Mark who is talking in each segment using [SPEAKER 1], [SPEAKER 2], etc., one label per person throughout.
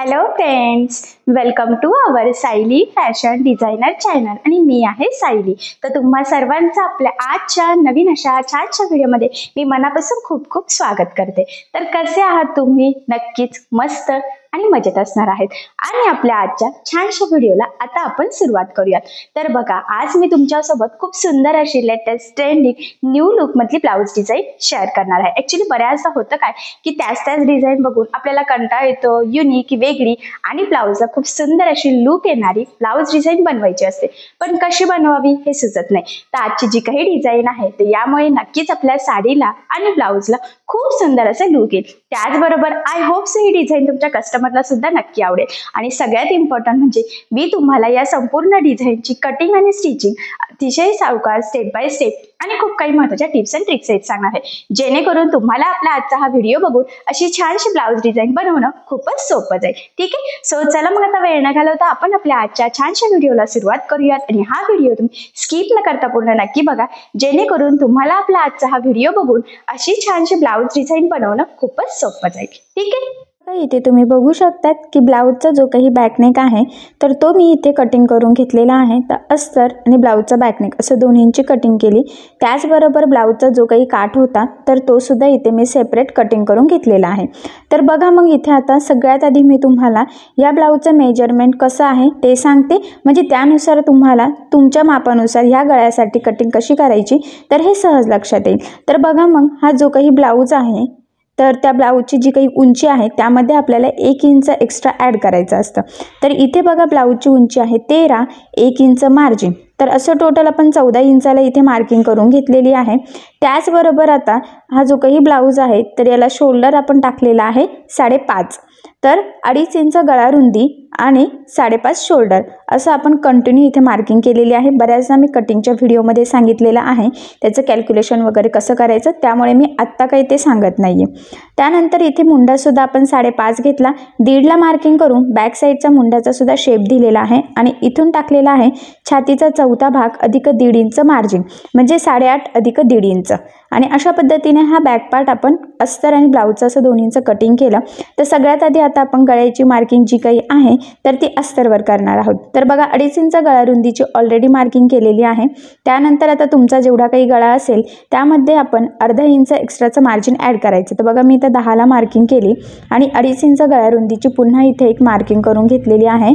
[SPEAKER 1] Hello friends, welcome to our Sayali fashion designer channel आणि मी आहे सायली। तर तुम्हा सर्वांचं आपल्या आजच्या नवीन अशा छानशा व्हिडिओमध्ये मी मनापासून खूप खूप स्वागत करते। तर कसे आहात तुम्ही? नक्कीच मस्त आणि मजेत असणार आहेत। आणि आपल्या आजच्या छानशा व्हिडिओला आता आपण सुरुवात करूयात। तर बघा, आज मी तुमच्यासोबत खूप सुंदर अशी लेटेस्ट ट्रेंडिंग न्यू लुक मधली ब्लाउज डिझाईन शेअर करणार आहे। ऍक्च्युली बऱ्याचदा होतं काय की त्याच डिझाईन बघून आपल्याला कंटाळा येतो, युनिक वेगळी आणि ब्लाउजला खूप सुंदर अशी लुक येणारी ब्लाउज डिझाईन बनवायची असते, पण कशी बनवावी हे सुचत नाही। तर आजची जी काही डिझाईन आहे ते यामुळे नक्कीच आपल्या साडीला आणि ब्लाउजला खूप सुंदर असं लुक येईल। त्याचबरोबर आय होप ही डिझाईन तुमच्या कस्टमरला सुद्धा नक्की आवडेल। आणि सगळ्यात इम्पॉर्टंट म्हणजे मी तुम्हाला या संपूर्ण डिझाईनची कटिंग आणि स्टिचिंग अतिशय सावकाश स्टेप बाय स्टेप आणि खूप काही महत्त्वाच्या टिप्स अँड ट्रिक्स सांगणार आहे, जेणेकरून तुम्हाला आपला आजचा हा व्हिडिओ बघून अशी छानशी ब्लाउज डिझाईन बनवणं खूपच सोपं जाईल। ठीक आहे, सो चला मग आता वेळ न घालवता आपण आपल्या आजच्या छानशा व्हिडिओला सुरुवात करूयात। आणि हा व्हिडिओ तुम्ही स्किप न करता पूर्ण नक्की बघा, जेणेकरून तुम्हाला आपला आजचा हा व्हिडिओ बघून अशी छानशी ब्लाउज डिझाईन बनवणं खूपच सोपं जाईल। ठीक आहे,
[SPEAKER 2] इथे तुम्ही बघू शकतात की ब्लाउजचा जो काही बॅकनेक आहे तर तो मी इथे कटिंग करून घेतलेला आहे। तर अस्तर आणि ब्लाउजचा बॅकनेक असं दोन्हींची कटिंग केली। त्याचबरोबर ब्लाउजचा जो काही काठ होता तर तो सुद्धा इथे मी सेपरेट कटिंग करून घेतलेला आहे। तर बघा, मग इथे आता सगळ्यात आधी मी तुम्हाला या ब्लाउजचं मेजरमेंट कसं आहे ते सांगते, म्हणजे त्यानुसार तुम्हाला तुमच्या मापानुसार ह्या गळ्यासाठी कटिंग कशी करायची तर हे सहज लक्षात येईल। तर बघा, मग हा जो काही ब्लाउज आहे तर त्या ब्लाऊजची जी काही उंची आहे त्यामध्ये आपल्याला 1 इंच एक्स्ट्रा ॲड करायचं असतं। तर इथे बघा, ब्लाऊजची उंची आहे 13, 1 इंच मार्जिन, तर असं टोटल आपण 14 इंचाला इथे मार्किंग करून घेतलेली आहे। त्याचबरोबर आता हा जो काही ब्लाऊज आहे तर याला शोल्डर आपण टाकलेला आहे 5.5, तर 2.5 इंच गळा रुंदी आणि 5.5 शोल्डर असं आपण कंटिन्यू इथे मार्किंग केलेली आहे। बऱ्याचदा मी कटिंगच्या व्हिडिओमध्ये सांगितलेलं आहे त्याचं कॅल्क्युलेशन वगैरे कसं करायचं, त्यामुळे मी आत्ता काही ते सांगत नाही आहे। त्यानंतर इथे मुंडासुद्धा आपण 5.5 घेतला, 1.5ला मार्किंग करून बॅक साईडचा मुंडाचा सुद्धा शेप दिलेला आहे आणि इथून टाकलेला आहे छातीचा 4था भाग अधिक 1.5 इंच मार्जिन, म्हणजे 8.5 अधिक 1.5 इंच। आणि अशा पद्धतीने हा बॅक पार्ट आपण अस्तर आणि ब्लाऊजचं असं दोन्हींचं कटिंग केलं। तर सगळ्यात आधी आता आपण गळ्याची मार्किंग जी काही आहे तर ती अस्तरवर करणार आहोत। तर बघा, 2.5 इंच गळा रुंदीची ऑलरेडी मार्किंग केलेली आहे। त्यानंतर आता तुमचा जेवढा काही गळा असेल त्यामध्ये आपण 1/2 इंच एक्स्ट्राचं मार्जिन ॲड करायचं। तर बघा, मी इथं 10ला मार्किंग केली आणि 2.5 इंच गळा रुंदीची पुन्हा इथे एक मार्किंग करून घेतलेली आहे।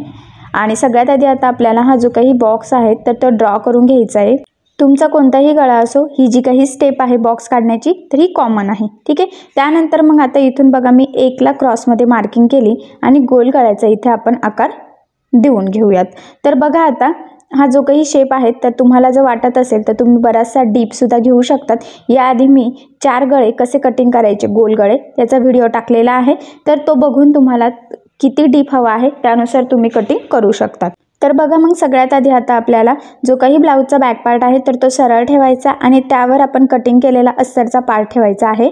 [SPEAKER 2] आणि सगळ्यात आधी आता आपल्याला हा जो काही बॉक्स आहे तर तो ड्रॉ करून घ्यायचा आहे। तुमचा कोणताही गळा असो, ही जी काही स्टेप आहे बॉक्स काढण्याची तर ही कॉमन आहे। ठीक आहे, त्यानंतर मग आता इथून बघा मी 1ला क्रॉसमध्ये मार्किंग केली आणि गोल गळ्याचा इथे आपण आकार देऊन घेऊयात। तर बघा, आता हा जो काही शेप आहे तर तुम्हाला जर वाटत असेल तर तुम्ही बराचसा डीपसुद्धा घेऊ शकतात। याआधी मी 4 गळे कसे कटिंग करायचे गोल गळे त्याचा व्हिडिओ टाकलेला आहे, तर तो बघून तुम्हाला किती डीप हवा आहे त्यानुसार तुम्ही कटिंग करू शकतात। तर बघा, मग सगळ्यात आधी आता आपल्याला जो काही ब्लाऊजचा बॅक पार्ट आहे तर तो सरळ ठेवायचा आणि त्यावर आपण कटिंग केलेला अस्तरचा पार्ट ठेवायचा आहे।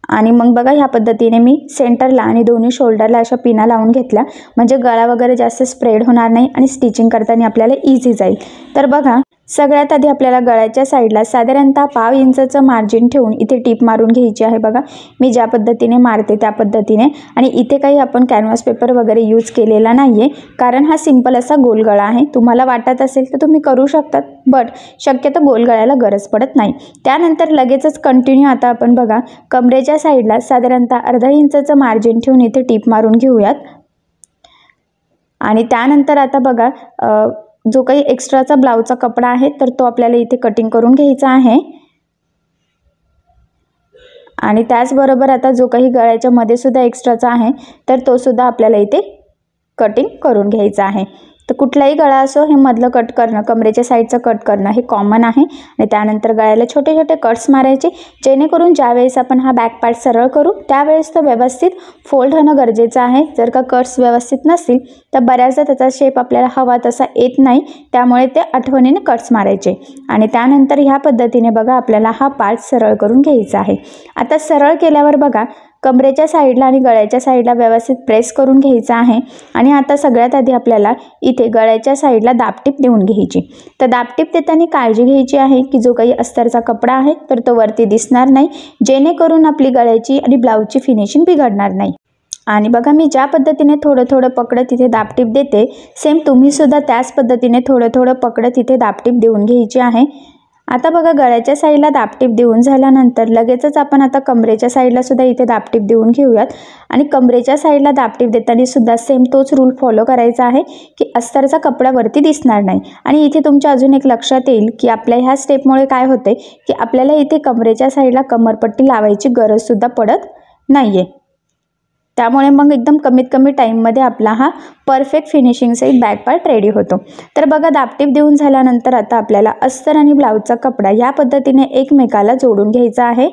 [SPEAKER 2] आणि मग बघा, ह्या पद्धतीने मी सेंटरला आणि दोन्ही शोल्डरला अशा पिना लावून घेतल्या, म्हणजे गळा वगैरे जास्त स्प्रेड होणार नाही आणि स्टिचिंग करताना आपल्याला इझी जाईल। तर बघा, सगळ्यात आधी आपल्याला गळ्याच्या साईडला साधारणतः 1/2 इंचचं मार्जिन ठेवून इथे टीप मारून घ्यायची आहे। बघा, मी ज्या पद्धतीने मारते त्या पद्धतीने, आणि इथे काही आपण कॅनव्हास पेपर वगैरे यूज केलेला नाही आहे, कारण हा सिंपल असा गोल गळा आहे। तुम्हाला वाटत असेल तर तुम्ही करू शकतात, बट शक्यतो गोल गळ्याला गरज पडत नाही। त्यानंतर लगेचच कंटिन्यू आता आपण बघा कमरेच्या साईडला साधारणतः 1/2 इंचचं मार्जिन ठेवून इथे टीप मारून घेऊयात। आणि त्यानंतर आता बघा, जो काही एक्स्ट्राचा ब्लाऊजचा कपडा आहे तर तो आपल्याला इथे कटिंग करून घ्यायचा आहे। आणि त्याचबरोबर आता जो काही गळ्याच्या मध्ये सुद्धा एक्स्ट्राचा आहे तर तो सुद्धा आपल्याला इथे कटिंग करून घ्यायचा आहे। तर कुठलाही गळा असो, हे मधलं कट करणं, कमरेच्या साईडचं कट करणं हे कॉमन आहे। आणि त्यानंतर गळ्याला छोटे छोटे कट्स मारायचे, जेणेकरून ज्यावेळेस आपण हा बॅक पार्ट सरळ करू त्यावेळेस तो व्यवस्थित फोल्ड होणं गरजेचं आहे। जर का कट्स व्यवस्थित नसतील तर बऱ्याचदा त्याचा शेप आपल्याला हवा तसा येत नाही, त्यामुळे ते आठवणीने कट्स मारायचे। आणि त्यानंतर ह्या पद्धतीने बघा आपल्याला हा पार्ट सरळ करून घ्यायचा आहे। आता सरळ केल्यावर बघा, कमरेच्या साईडला आणि गळ्याच्या साईडला व्यवस्थित प्रेस करून घ्यायचं आहे। आणि आता सगळ्यात आधी आपल्याला इथे गळ्याच्या साईडला दाबटीप देऊन घ्यायची। तर दाबटीप देताना काळजी घ्यायची आहे की जो काही अस्तरचा कपडा आहे तर तो वरती दिसणार नाही, जेणेकरून आपली गळ्याची आणि ब्लाऊजची फिनिशिंग बिघडणार नाही। आणि बघा मी ज्या पद्धतीने थोडं थोडं पकडत इथे दाबटीप देते, सेम तुम्हीसुद्धा त्याच पद्धतीने थोडं थोडं पकडत इथे दाबटीप देऊन घ्यायची आहे. आता बघा गळ्याच्या साईडला दाबटीप देऊन झाल्यानंतर लगेचच आपण आता कमरेच्या साईडला सुद्धा इथे दाबटीप देऊन घेऊयात. आणि कमरेच्या साईडला दाबटीप देताना सुद्धा सेम तोच रूल फॉलो करायचा आहे की अस्तरचा कपडा वरती दिसणार नाही. आणि इथे तुमच्या अजून एक लक्षात येईल की आपल्या ह्या स्टेपमुळे काय होते की आपल्याला इथे कमरेच्या साईडला कमरपट्टी लावायची गरजसुद्धा पडत नाही आहे. त्यामुळे मग एकदम कमीत कमी टाईममध्ये आपला हा परफेक्ट फिनिशिंग सहित बॅक पार्ट रेडी होतो. तर बघा दाबटीप देऊन झाल्यानंतर आता आपल्याला अस्तर आणि ब्लाऊजचा कपडा या पद्धतीने एकमेकाला जोडून घ्यायचा आहे.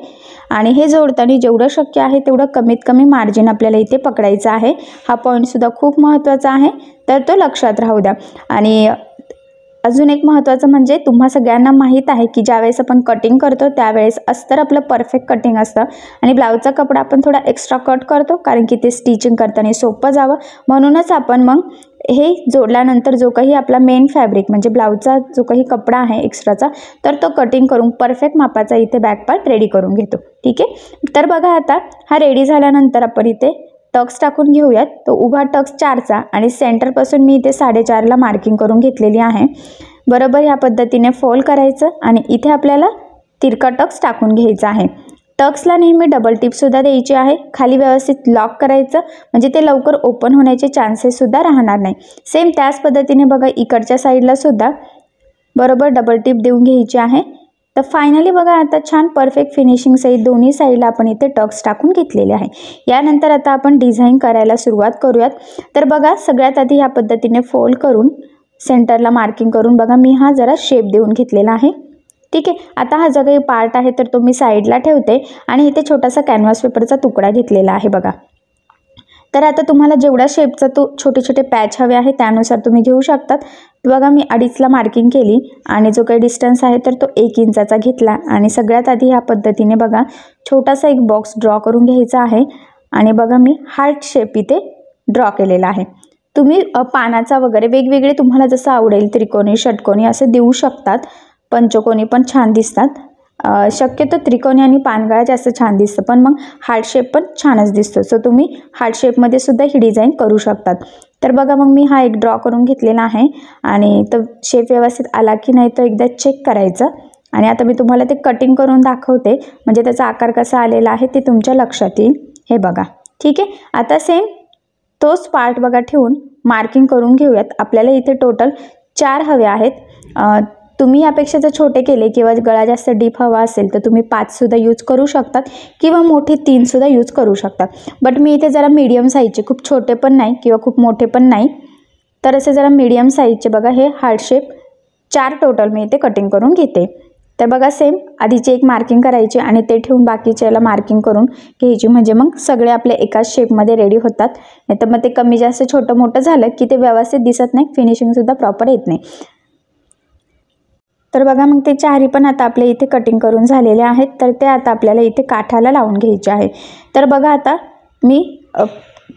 [SPEAKER 2] आणि हे जोडताना जेवढं शक्य आहे तेवढं कमीत कमी मार्जिन आपल्याला इथे पकडायचं आहे. हा पॉईंटसुद्धा खूप महत्त्वाचा आहे, तर तो लक्षात राहू द्या. आणि अजून एक महत्त्वाचं म्हणजे तुम्हा सगळ्यांना माहीत आहे की ज्यावेळेस आपण कटिंग करतो त्यावेळेस अस्तर आपलं परफेक्ट कटिंग असतं आणि ब्लाऊजचा कपडा आपण थोडा एक्स्ट्रा कट करतो, कारण की ते स्टिचिंग करताना सोपं जावं. म्हणूनच आपण मग हे जोडल्यानंतर जो काही आपला मेन फॅब्रिक म्हणजे ब्लाऊजचा जो काही कपडा आहे एक्स्ट्राचा, तर तो कटिंग करून परफेक्ट मापाचा इथे बॅक पार्ट रेडी करून घेतो. ठीक आहे. तर बघा आता हा रेडी झाल्यानंतर आपण इथे टक्स टाकून घेऊयात. तो उभा टक्स 4चा आणि सेंटरपासून मी इथे 4.5ला मार्किंग करून घेतलेली आहे. बरोबर ह्या पद्धतीने फोल्ड करायचं आणि इथे आपल्याला तिरका टक्स टाकून घ्यायचा आहे. टक्सला नेहमी डबल टिपसुद्धा द्यायची आहे. खाली व्यवस्थित लॉक करायचं म्हणजे ते लवकर ओपन होण्याचे चान्सेससुद्धा राहणार नाही. सेम त्याच पद्धतीने बघा इकडच्या साईडला सुद्धा बरोबर डबल टिप देऊन घ्यायची आहे. तर फायनली बघा आता छान परफेक्ट फिनिशिंग सहित दोन्ही साईडला आपण इथे टक्स टाकून घेतलेले आहे. यानंतर आता आपण डिझाईन करायला सुरुवात करूयात. तर बघा सगळ्यात आधी ह्या पद्धतीने फोल्ड करून सेंटरला मार्किंग करून बघा मी हा जरा शेप देऊन घेतलेला आहे. ठीक आहे. आता हा जो काही पार्ट आहे तर तो मी साईडला ठेवते आणि इथे छोटासा कॅनव्हास पेपरचा तुकडा घेतलेला आहे बघा. तर आता तुम्हाला जेवढा शेपचा तो छोटे छोटे पॅच हवे आहे त्यानुसार तुम्ही घेऊ शकतात. बघा मी 2.5ला मार्किंग केली आणि जो काही डिस्टन्स आहे तर तो 1 इंचाचा घेतला. आणि सगळ्यात आधी ह्या पद्धतीने बघा छोटासा एक बॉक्स ड्रॉ करून घ्यायचा आहे. आणि बघा मी हार्ट शेप इथे ड्रॉ केलेला आहे. तुम्ही पानाचा वगैरे वेगवेगळे तुम्हाला जसं आवडेल त्रिकोणी षटकोनी असे देऊ शकतात. पंचकोनी पण छान दिसतात. शक्यतो त्रिकोणी आणि पानगळा जास्त छान दिसतं, पण मग हार्ट शेप पण छानच दिसतो. सो तुम्ही हार्ट शेपमध्ये सुद्धा ही डिझाईन करू शकतात. तर बघा मग मी हा एक ड्रॉ करून घेतलेला आहे आणि तो शेप व्यवस्थित आला की नाही तो एकदा चेक करायचं. आणि आता मी तुम्हाला ते कटिंग करून दाखवते म्हणजे त्याचा आकार कसा आलेला आहे ते तुमच्या लक्षात येईल. हे बघा. ठीक आहे. आता सेम तोच पार्ट बघा ठेवून मार्किंग करून घेऊयात. आपल्याला इथे टोटल 4 हवे आहेत. तुम्ही यापेक्षा जर छोटे केले किंवा गळा जास्त डीप हवा असेल तर तुम्ही 5सुद्धा यूज करू शकतात किंवा मोठे 3सुद्धा यूज करू शकतात. बट मी इथे जरा मीडियम साईजचे, खूप छोटे पण नाही किंवा खूप मोठे पण नाही, तर असे जरा मीडियम साईजचे बघा हे हार्ट शेप 4 टोटल मी इथे कटिंग करून घेते. तर बघा सेम आधीची एक मार्किंग करायची आणि ते ठेवून बाकीच्याला मार्किंग करून घ्यायची म्हणजे मग सगळे आपले एकाच शेपमध्ये रेडी होतात. नाही तर मग ते कमी जास्त छोटं मोठं झालं की ते व्यवस्थित दिसत नाही, फिनिशिंगसुद्धा प्रॉपर येत नाही. तर बघा मग ते 4ही पण आता आपल्या इथे कटिंग करून झालेले आहेत. तर ते आता आपल्याला इथे काठाला लावून घ्यायचे आहे. तर बघा आता मी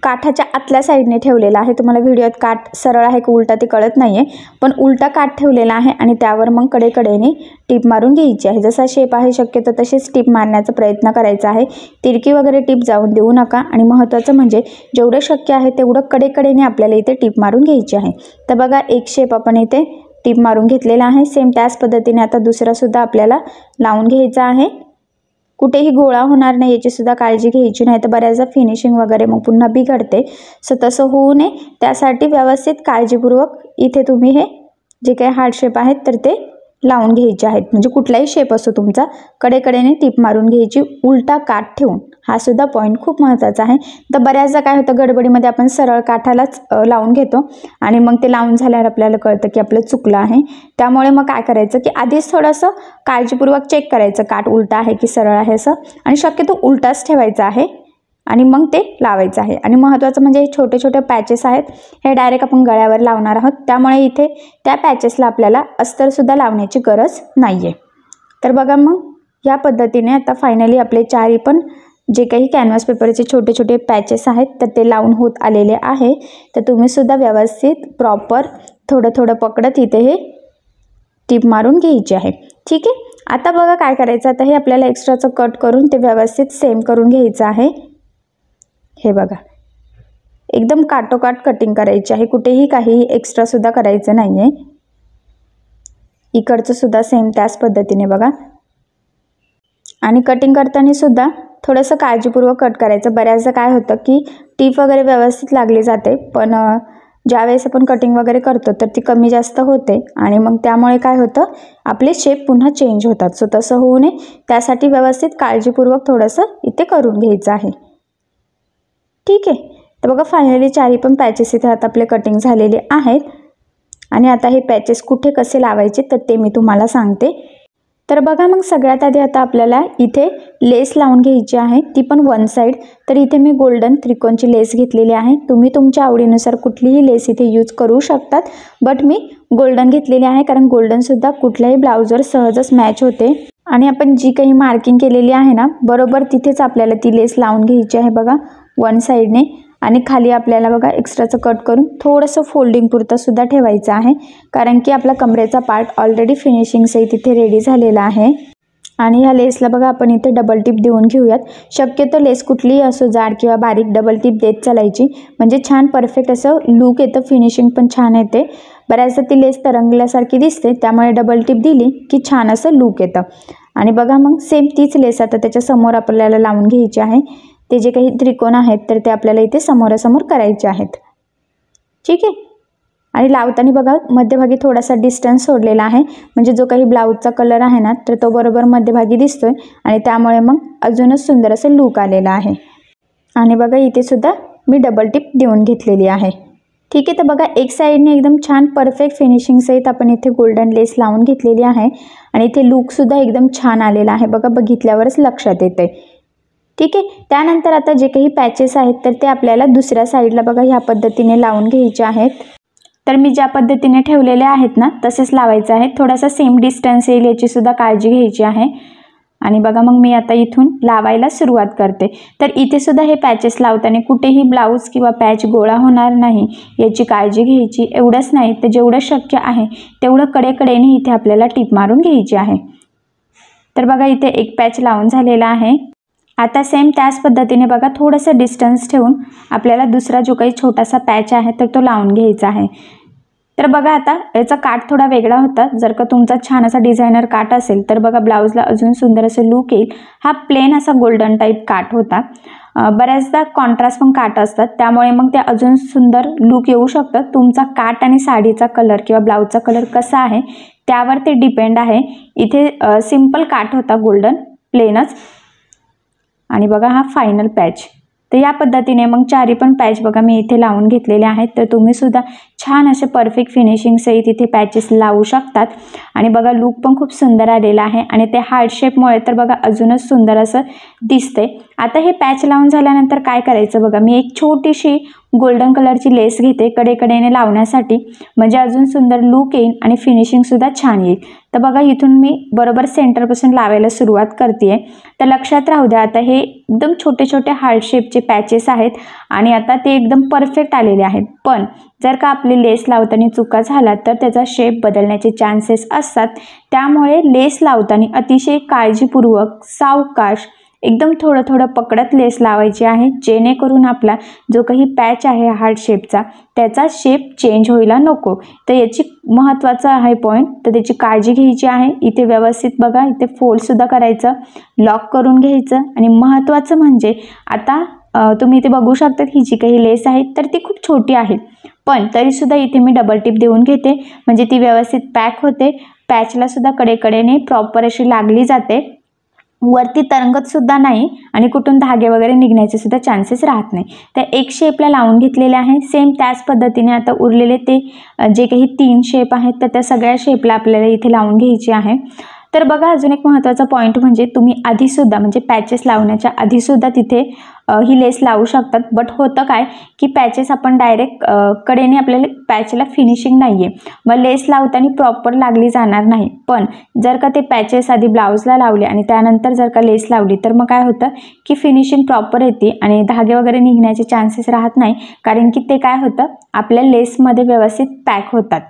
[SPEAKER 2] काठाच्या आतल्या साईडने ठेवलेला आहे. तुम्हाला व्हिडिओत काठ सरळ आहे की उलटा ते कळत नाही आहे, पण उलटा काठ ठेवलेला आहे आणि त्यावर मग कडेकडेने टीप मारून घ्यायची आहे. जसा शेप आहे शक्यतो तशीच टीप मारण्याचा प्रयत्न करायचा आहे. तिरकी वगैरे टीप जाऊन देऊ नका. आणि महत्त्वाचं म्हणजे जेवढं शक्य आहे तेवढं कडेकडेने आपल्याला इथे टीप मारून घ्यायची आहे. तर बघा एक शेप आपण इथे टीप मारून घेतलेला आहे. सेम त्याच पद्धतीने आता दुसरासुद्धा आपल्याला लावून घ्यायचा आहे. कुठेही गोळा होणार नाही याची सुद्धा काळजी घ्यायची नाही, तर बऱ्याचदा फिनिशिंग वगैरे मग पुन्हा बिघडते. सो तसं होऊ नये त्यासाठी व्यवस्थित काळजीपूर्वक इथे तुम्ही हे जे काही हार्ट शेप आहेत तर ते लावून घ्यायचे आहेत. म्हणजे कुठलाही शेप असो तुमचा कडेकडेने टीप मारून घ्यायची उलटा काठ ठेवून. हा सुद्धा पॉईंट खूप महत्त्वाचा आहे. तर बऱ्याचदा काय होतं गडबडीमध्ये आपण सरळ काठालाच लावून घेतो आणि मग ते लावून झाल्यावर आपल्याला कळतं की आपलं चुकलं आहे. त्यामुळे मग काय करायचं की आधीच थोडंसं काळजीपूर्वक चेक करायचं काठ उलटा आहे की सरळ आहे असं, आणि शक्यतो उलटाच ठेवायचा आहे आणि मग ते लावायचं आहे. आणि महत्त्वाचं म्हणजे हे छोटे छोटे पॅचेस आहेत हे डायरेक्ट आपण गळ्यावर लावणार आहोत, त्यामुळे इथे त्या पॅचेसला आपल्याला अस्तरसुद्धा लावण्याची गरज नाही आहे. तर बघा मग या पद्धतीने आता फायनली आपले 4ही पण जे काही कॅनव्हास पेपरचे छोटे छोटे पॅचेस आहेत तर ते लावून होत आलेले आहे. तर तुम्हीसुद्धा व्यवस्थित प्रॉपर थोडं थोडं पकडत इथे हे टीप मारून घ्यायची आहे. ठीक आहे. आता बघा काय करायचं, आता हे आपल्याला एक्स्ट्राचं कट करून ते व्यवस्थित सेम करून घ्यायचं आहे. हे बघा एकदम काटोकाट कटिंग करायची आहे, कुठेही काही एक्स्ट्रा सुद्धा करायचं नाही आहे. इकडचं सुद्धा सेम त्याच पद्धतीने बघा. आणि कटिंग करताना सुद्धा थोडंसं काळजीपूर्वक कट करायचं. बऱ्याचदा काय होतं की टीप वगैरे व्यवस्थित लागली जाते, पण ज्यावेळेस आपण कटिंग वगैरे करतो तर ती कमी जास्त होते आणि मग त्यामुळे काय होतं, आपले शेप पुन्हा चेंज होतात. सो तसं होऊ नये त्यासाठी व्यवस्थित काळजीपूर्वक थोडंसं इथे करून घ्यायचं आहे. ठीक आहे. तर बघा फायनली चारही पण पॅचेस इथे आता आपले कटिंग झालेले आहेत. आणि आता हे पॅचेस कुठे कसे लावायचे तर ते मी तुम्हाला सांगते. तर बघा मग सगळ्यात आधी आता आपल्याला इथे लेस लावून घ्यायची आहे, ती पण वन साईड. तर इथे मी गोल्डन त्रिकोणची लेस घेतलेली आहे. तुम्ही तुमच्या आवडीनुसार कुठलीही लेस इथे यूज करू शकतात, बट मी गोल्डन घेतलेली आहे कारण गोल्डनसुद्धा कुठल्याही ब्लाऊजवर सहजच मॅच होते. आणि आपण जी काही मार्किंग केलेली आहे ना, बरोबर तिथेच आपल्याला ती लेस लावून घ्यायची आहे बघा वन साईडने. आणि खाली आपल्याला बघा एक्स्ट्राचं कट करून थोडंसं फोल्डिंग पुरतं सुद्धा ठेवायचं आहे, कारण की आपला कमरेचा पार्ट ऑलरेडी फिनिशिंगसहित तिथे रेडी झालेला आहे. आणि ह्या लेसला बघा आपण इथे डबल टिप देऊन घेऊयात. शक्यतो लेस कुठलीही असो जाड किंवा बारीक डबल टिप देत चालायची, म्हणजे छान परफेक्ट असं लूक येतं, फिनिशिंग पण छान येते. बऱ्याचदा ती लेस तरंगल्यासारखी दिसते, त्यामुळे डबल टिप दिली की छान असं लूक येतं. आणि बघा मग सेम तीच लेस आता त्याच्या समोर आपल्याला लावून घ्यायची आहे. ते जे काही त्रिकोण आहेत तर ते आपल्याला इथे समोरासमोर करायचे आहेत. ठीक आहे. आणि लावताना बघा मध्यभागी थोडासा डिस्टन्स सोडलेला आहे, म्हणजे जो काही ब्लाऊजचा कलर आहे ना तर तो बरोबर मध्यभागी दिसतोय आणि त्यामुळे मग अजूनच सुंदर असं लूक आलेला आहे. आणि बघा इथे सुद्धा मी डबल टिप देऊन घेतलेली आहे. ठीक आहे. तर बघा एक साईडने एकदम छान परफेक्ट फिनिशिंग सहित आपण इथे गोल्डन लेस लावून घेतलेली आहे आणि इथे लूकसुद्धा एकदम छान आलेला आहे बघा, बघितल्यावरच लक्षात येते. ठीक आहे. त्यानंतर आता जे काही पॅचेस आहेत तर ते आपल्याला दुसऱ्या साईडला बघा ह्या पद्धतीने लावून घ्यायचे आहेत. तर मी ज्या पद्धतीने ठेवलेले आहेत ना तसेच लावायचं आहे. थोडासा सेम डिस्टन्स येईल याची सुद्धा काळजी घ्यायची आहे. आणि बघा मग मी आता इथून लावायला सुरुवात करते. तर इथे सुद्धा हे पॅचेस लावताना कुठेही ब्लाऊज किंवा पॅच गोळा होणार नाही याची काळजी घ्यायची. एवढंच नाही तर जेवढं शक्य आहे तेवढं कडेकडेने इथे आपल्याला टिप मारून घ्यायची आहे. तर बघा इथे एक पॅच लावून झालेला आहे. आता सेम त्याच पद्धतीने बघा थोडंसं डिस्टन्स ठेवून आपल्याला दुसरा जो काही छोटासा पॅच आहे तर तो लावून घ्यायचा आहे. तर बघा आता याचा काठ थोडा वेगळा होता. जर का तुमचा छान असा डिझायनर काठ असेल तर बघा ब्लाऊजला अजून सुंदर असं लूक येईल. हा प्लेन असा गोल्डन टाईप काठ होता. बऱ्याचदा कॉन्ट्रास्ट पण काठ असतात, त्यामुळे मग ते अजून सुंदर लूक येऊ शकतं. तुमचा काठ आणि साडीचा कलर किंवा ब्लाऊजचा कलर कसा आहे त्यावर ते डिपेंड आहे. इथे सिम्पल काठ होता गोल्डन प्लेनच. आणि बघा हा फायनल पॅच. तर या पद्धतीने मग चारी पण पॅच बघा मी इथे लावून घेतलेले आहेत. तर तुम्ही सुद्धा छान असे परफेक्ट फिनिशिंग सहित इथे पॅचेस लावू शकतात. आणि बघा लूक पण खूप सुंदर आलेला आहे आणि ते हार्ट शेपमुळे तर बघा अजूनच सुंदर असं दिसते. आता हे पॅच लावून झाल्यानंतर काय करायचं बघा, मी एक छोटीशी गोल्डन कलरची लेस घेते कडेकडेने लावण्यासाठी, म्हणजे अजून सुंदर लूक येईल आणि फिनिशिंग सुद्धा छान येईल. तर बघा इथून मी बरोबर सेंटरपासून लावायला सुरुवात करते. तर लक्षात राहू द्या आता हे एकदम छोटे छोटे हार्ट शेपचे पॅचेस आहेत आणि आता ते एकदम परफेक्ट आलेले आहेत. पण जर का आपली लेस लावताना चुका झाला तर त्याचा शेप बदलण्याचे चान्सेस असतात. त्यामुळे लेस लावताना अतिशय काळजीपूर्वक सावकाश एकदम थोडं थोडं पकडत लेस लावायची आहे, जेणेकरून आपला जो काही पॅच आहे हार्ट शेपचा त्याचा शेप चेंज व्हायला नको. तर याची महत्त्वाचं आहे पॉईंट, तर त्याची काळजी घ्यायची आहे. इथे व्यवस्थित बघा इथे फोल्डसुद्धा करायचं, लॉक करून घ्यायचं. आणि महत्त्वाचं म्हणजे आता तुम्ही इथे बघू शकता ही जी काही लेस आहे तर ती खूप छोटी आहे, पण तरीसुद्धा इथे मी डबल टिप देऊन घेते, म्हणजे ती व्यवस्थित पॅक होते. पॅचला सुद्धा कडेकडेने प्रॉपर अशी लागली जाते, वरती तरंगत सुद्धा नाही आणि कुठून धागे वगैरे निघण्याचे सुद्धा चान्सेस राहत नाही. तर एक शेपला लावून घेतलेले आहे. सेम त्याच पद्धतीने आता उरलेले ते जे काही 3 शेप आहेत तर त्या सगळ्या शेपला आपल्याला इथे लावून घ्यायची आहे. तर बघा अजून एक महत्त्वाचा पॉईंट म्हणजे तुम्ही आधीसुद्धा म्हणजे पॅचेस लावण्याच्या आधीसुद्धा तिथे ही लेस लावू शकतात. बट होतं काय की पॅचेस आपण डायरेक्ट कडेने आपल्याला पॅचला फिनिशिंग नाही आहे, मग लेस लावताना प्रॉपर लागली जाणार नाही. पण जर का ते पॅचेस आधी ब्लाऊजला लावले आणि त्यानंतर जर का लेस लावली तर मग काय होतं की फिनिशिंग प्रॉपर येते आणि धागे वगैरे निघण्याचे चान्सेस राहत नाही, कारण की ते काय होतं आपल्या लेसमध्ये व्यवस्थित पॅक होतात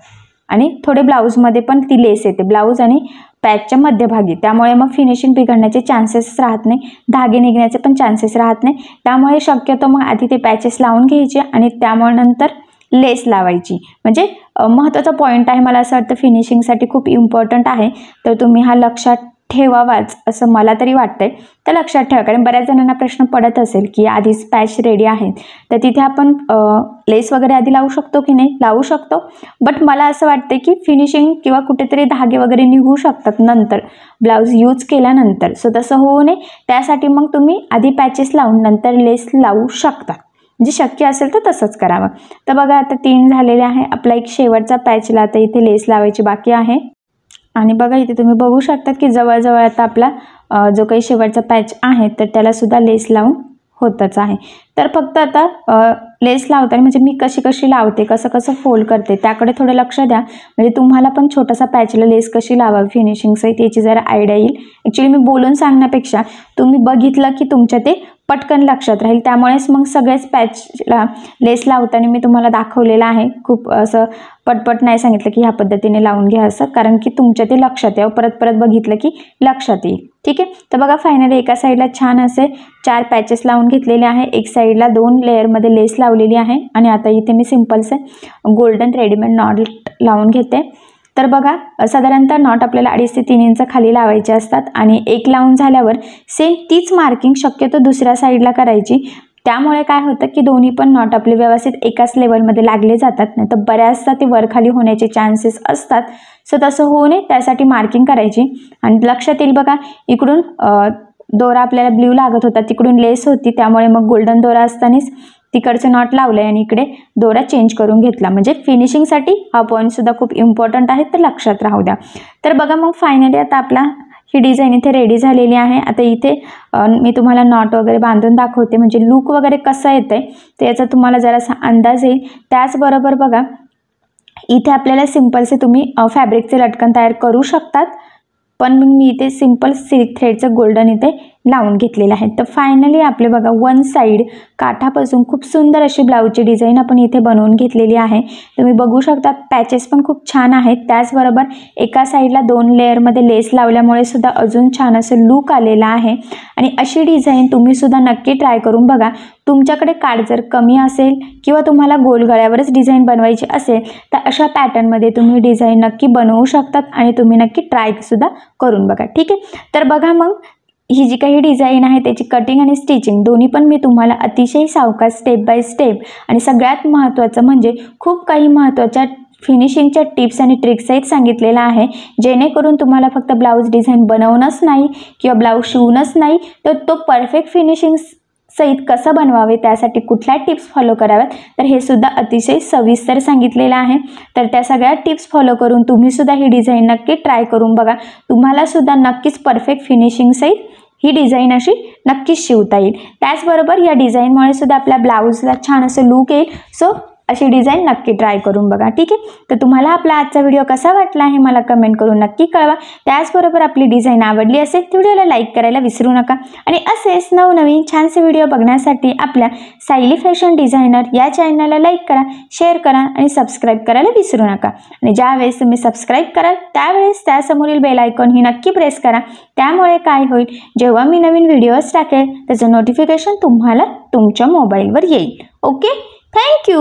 [SPEAKER 2] आणि थोडे ब्लाऊजमध्ये पण ती लेस येते. ब्लाऊज आणि पॅचच्या मध्यभागी, त्यामुळे मग फिनिशिंग बिघडण्याचे चान्सेस राहत नाही, धागे निघण्याचे पण चान्सेस राहत नाही. त्यामुळे शक्यतो मग आधी ते पॅचेस लावून घ्यायचे आणि त्यामुळे नंतर लेस लावायची. म्हणजे महत्त्वाचा पॉईंट आहे, मला असं वाटतं फिनिशिंगसाठी खूप इम्पॉर्टंट आहे, तर तुम्ही हा लक्षात ठेवावाच असं मला तरी वाटतंय. तर लक्षात ठेवा, कारण बऱ्याच जणांना प्रश्न पडत असेल की आधीच पॅच रेडी आहेत तर तिथे आपण लेस वगैरे आधी लावू शकतो की नाही. लावू शकतो, बट मला असं वाटतं की फिनिशिंग किंवा कुठेतरी धागे वगैरे निघू शकतात नंतर ब्लाऊज यूज केल्यानंतर. सो तसं होऊ नये त्यासाठी मग तुम्ही आधी पॅचेस लावून नंतर लेस लावू शकता, म्हणजे शक्य असेल तर तसंच करावं. तर बघा आता 3 झालेले आहे. आपला एक शेवटचा पॅचला आता इथे लेस लावायची बाकी आहे. आणि बघा इथे तुम्ही बघू शकता की जवळजवळ आता आपला जो काही शेवटचा पॅच आहे तर त्याला सुद्धा लेस लावून होतच आहे. तर फक्त आता लेस लावताना म्हणजे मी कशी कशी लावते, कसं कसं फोल्ड करते त्याकडे थोडं लक्ष द्या, म्हणजे तुम्हाला पण छोटासा पॅचला लेस कशी लावावी फिनिशिंगसहित याची जरा आयडिया येईल. ॲक्च्युली मी बोलून सांगण्यापेक्षा तुम्ही बघितलं की तुमच्या ते पटकन लक्षात राहील. त्यामुळेच मग सगळेच पॅचला लेस लावताना मी तुम्हाला दाखवलेलं आहे. खूप असं पटपट नाही सांगितलं की ह्या पद्धतीने लावून घ्या असं, कारण की तुमच्या ते लक्षात यावं, परत परत बघितलं की लक्षात येईल. ठीक आहे. तर बघा फायनली एका साईडला छान असे 4 पॅचेस लावून घेतलेले आहे, एक साईडला 2 लेअरमध्ये लेस लावलेली आहे आणि आता इथे मी सिम्पलसे गोल्डन रेडीमेड नॉट लावून घेते. तर बघा साधारणतः नॉट आपल्याला 2.5 ते 3 इंच खाली लावायचे असतात आणि एक लावून झाल्यावर सेम तीच मार्किंग शक्यतो दुसऱ्या साईडला करायची. त्यामुळे काय होतं की दोन्ही पण नॉट आपले व्यवस्थित एकाच लेवलमध्ये लागले जातात, नाही तर बऱ्याचदा ते वरखाली होण्याचे चान्सेस असतात. सो तसं होऊ नये त्यासाठी मार्किंग करायची. आणि लक्षात येईल बघा इकडून दोरा आपल्याला ब्ल्यू लागत होता, तिकडून लेस होती, त्यामुळे मग गोल्डन दोरा असतानाच तिकडचे नॉट लावले आणि इकडे दोरा चेंज करून घेतला. म्हणजे फिनिशिंगसाठी हा पॉईंट सुद्धा खूप इम्पॉर्टंट आहे, तर लक्षात राहू द्या. तर बघा मग फायनली आता आपला ही डिझाईन इथे रेडी झालेली आहे. आता इथे मी तुम्हाला नॉट वगैरे बांधून दाखवते, म्हणजे लूक वगैरे कसं येतंय तर याचा तुम्हाला जरासा अंदाज येईल. त्याचबरोबर बघा इथे आपल्याला सिम्पलचे तुम्ही फॅब्रिकचे लटकन तयार करू शकतात, पण मग मी इथे सिम्पल सिल्क थ्रेडचं गोल्डन इथे लावून घेतलेलं आहे. तर फायनली आपले बघा वन साईड काठापासून खूप सुंदर अशी ब्लाऊजची डिझाईन आपण इथे बनवून घेतलेली आहे. तुम्ही बघू शकता पॅचेस पण खूप छान आहेत. त्याचबरोबर एका साईडला 2 लेअरमध्ये लेस लावल्यामुळे सुद्धा अजून छान असं लूक आलेला आहे. आणि अशी डिझाईन तुम्ही सुद्धा नक्की ट्राय करून बघा. तुमच्याकडे काठ जर कमी असेल किंवा तुम्हाला गोल गळ्यावरच डिझाईन बनवायची असेल तर अशा पॅटर्नमध्ये तुम्ही डिझाईन नक्की बनवू शकतात आणि तुम्ही नक्की ट्राय सुद्धा करून बघा. ठीक आहे. तर बघा मग ही जी काही डिझाईन आहे त्याची कटिंग आणि स्टिचिंग दोन्ही पण मी तुम्हाला अतिशय सावकाश स्टेप बाय स्टेप आणि सगळ्यात महत्त्वाचं म्हणजे खूप काही महत्त्वाच्या फिनिशिंगच्या टिप्स आणि ट्रिक्ससहित सांगितलेलं आहे, जेणेकरून तुम्हाला फक्त ब्लाऊज डिझाईन बनवणंच नाही किंवा ब्लाऊज शिवणंच नाही, तर तो परफेक्ट फिनिशिंग सहित कसं बनवावे, त्यासाठी कुठल्या टिप्स फॉलो कराव्यात, तर हे सुद्धा अतिशय सविस्तर सांगितलेलं आहे. तर त्या सगळ्या टिप्स फॉलो करून तुम्ही सुद्धा ही डिझाईन नक्की ट्राय करून बघा. तुम्हाला सुद्धा नक्कीच परफेक्ट फिनिशिंग सहित ही डिझाईन अशी नक्कीच शिवता येईल. त्याचबरोबर या डिझाईनमुळे सुद्धा आपल्या ब्लाऊजला छान असं लूक येईल. सो अशी डिझाईन नक्की ट्राय करून बघा. ठीक आहे. तर तुम्हाला आपला आजचा व्हिडिओ कसा वाटला आहे मला कमेंट करून नक्की कळवा. त्याचबरोबर आपली डिझाईन आवडली असेल तर व्हिडिओला लाईक करायला विसरू नका. आणि असेच नवनवीन छानसे व्हिडिओ बघण्यासाठी आपल्या सायली फॅशन डिझायनर या चॅनलला लाईक करा, शेअर करा आणि सबस्क्राईब करायला विसरू नका. आणि ज्यावेळेस तुम्ही सबस्क्राईब कराल त्यावेळेस त्यासमोरील बेल आयकॉन ही नक्की प्रेस करा. त्यामुळे काय होईल, जेव्हा मी नवीन व्हिडिओज टाकेल त्याचं नोटिफिकेशन तुम्हाला तुमच्या मोबाईलवर येईल. ओके. थँक्यू.